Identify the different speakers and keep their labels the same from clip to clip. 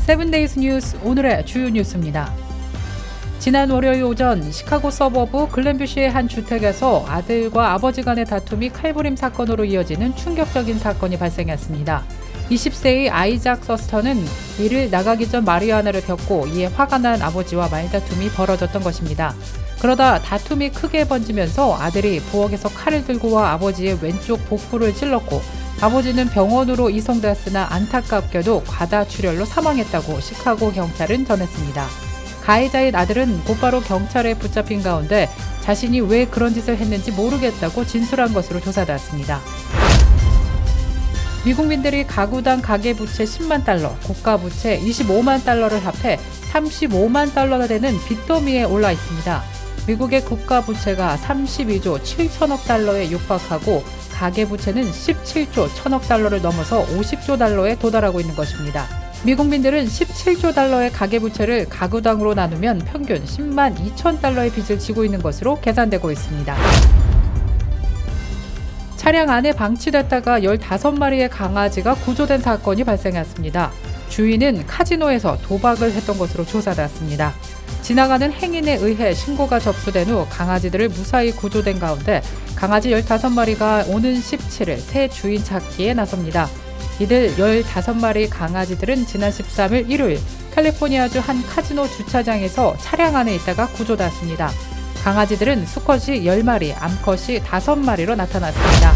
Speaker 1: 7데이즈 뉴스 오늘의 주요 뉴스입니다. 지난 월요일 오전 시카고 서버브 글렌뷰시의 한 주택에서 아들과 아버지 간의 다툼이 칼부림 사건으로 이어지는 충격적인 사건이 발생했습니다. 20세의 아이작 서스턴은 이를 나가기 전 마리아나를 폈고 이에 화가 난 아버지와 말다툼이 벌어졌던 것입니다. 그러다 다툼이 크게 번지면서 아들이 부엌에서 칼을 들고 와 아버지의 왼쪽 복부를 찔렀고 아버지는 병원으로 이송됐으나 안타깝게도 과다출혈로 사망했다고 시카고 경찰은 전했습니다. 가해자인 아들은 곧바로 경찰에 붙잡힌 가운데 자신이 왜 그런 짓을 했는지 모르겠다고 진술한 것으로 조사됐습니다. 미국민들이 가구당 가계부채 10만 달러, 국가부채 25만 달러를 합해 35만 달러나 되는 빚더미에 올라 있습니다. 미국의 국가부채가 32조 7천억 달러에 육박하고 가계부채는 17조 1천억 달러를 넘어서 50조 달러에 도달하고 있는 것입니다. 미국민들은 17조 달러의 가계부채를 가구당으로 나누면 평균 10만 2천 달러의 빚을 지고 있는 것으로 계산되고 있습니다. 차량 안에 방치됐다가 15마리의 강아지가 구조된 사건이 발생했습니다. 주인은 카지노에서 도박을 했던 것으로 조사됐습니다. 지나가는 행인에 의해 신고가 접수된 후 강아지들을 무사히 구조된 가운데 강아지 15마리가 오는 17일 새 주인 찾기에 나섭니다. 이들 15마리 강아지들은 지난 13일 일요일 캘리포니아주 한 카지노 주차장에서 차량 안에 있다가 구조됐습니다. 강아지들은 수컷이 10마리, 암컷이 5마리로 나타났습니다.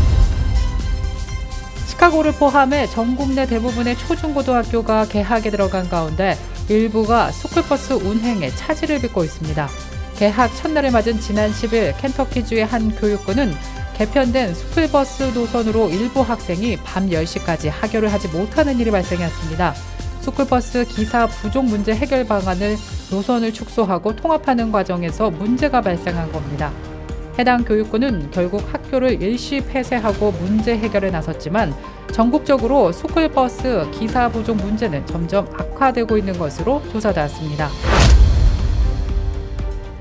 Speaker 1: 시카고를 포함해 전국 내 대부분의 초중고등학교가 개학에 들어간 가운데 일부가 스쿨버스 운행에 차질을 빚고 있습니다. 개학 첫날을 맞은 지난 10일 켄터키주의 한 교육부는 개편된 스쿨버스 노선으로 일부 학생이 밤 10시까지 하교를 하지 못하는 일이 발생했습니다. 스쿨버스 기사 부족 문제 해결 방안을 노선을 축소하고 통합하는 과정에서 문제가 발생한 겁니다. 해당 교육부는 결국 학교를 일시 폐쇄하고 문제 해결에 나섰지만 전국적으로 스쿨버스 기사 부족 문제는 점점 악화되고 있는 것으로 조사되었습니다.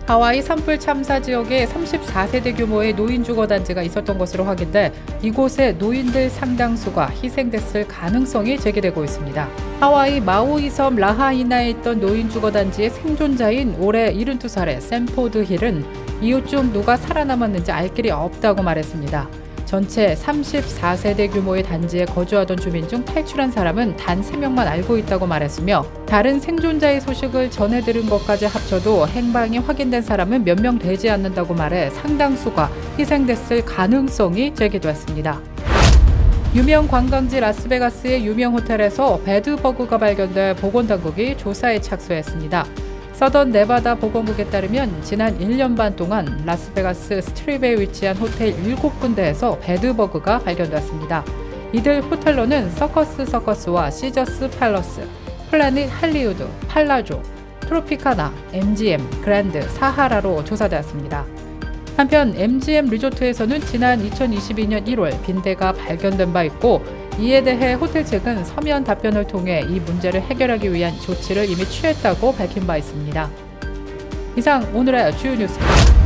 Speaker 1: 하와이 산불 참사 지역에 34세대 규모의 노인 주거단지가 있었던 것으로 확인돼 이곳의 노인들 상당수가 희생됐을 가능성이 제기되고 있습니다. 하와이 마우이 섬 라하이나에 있던 노인 주거단지의 생존자인 올해 72살의 샌포드 힐은 이웃 중 누가 살아남았는지 알 길이 없다고 말했습니다. 전체 34세대 규모의 단지에 거주하던 주민 중 탈출한 사람은 단 3명만 알고 있다고 말했으며 다른 생존자의 소식을 전해들은 것까지 합쳐도 행방이 확인된 사람은 몇 명 되지 않는다고 말해 상당수가 희생됐을 가능성이 제기됐습니다. 유명 관광지 라스베가스의 유명 호텔에서 베드버그가 발견돼 보건당국이 조사에 착수했습니다. 서던 네바다 보건국에 따르면 지난 1년 반 동안 라스베가스 스트립에 위치한 호텔 7군데에서 베드버그가 발견됐습니다. 이들 호텔로는 서커스와 시저스 팔러스, 플래닛 할리우드, 팔라조, 트로피카나, MGM, 그랜드, 사하라로 조사되었습니다. 한편 MGM 리조트에서는 지난 2022년 1월 빈대가 발견된 바 있고 이에 대해 호텔 측은 서면 답변을 통해 이 문제를 해결하기 위한 조치를 이미 취했다고 밝힌 바 있습니다. 이상 오늘의 주요 뉴스입니다.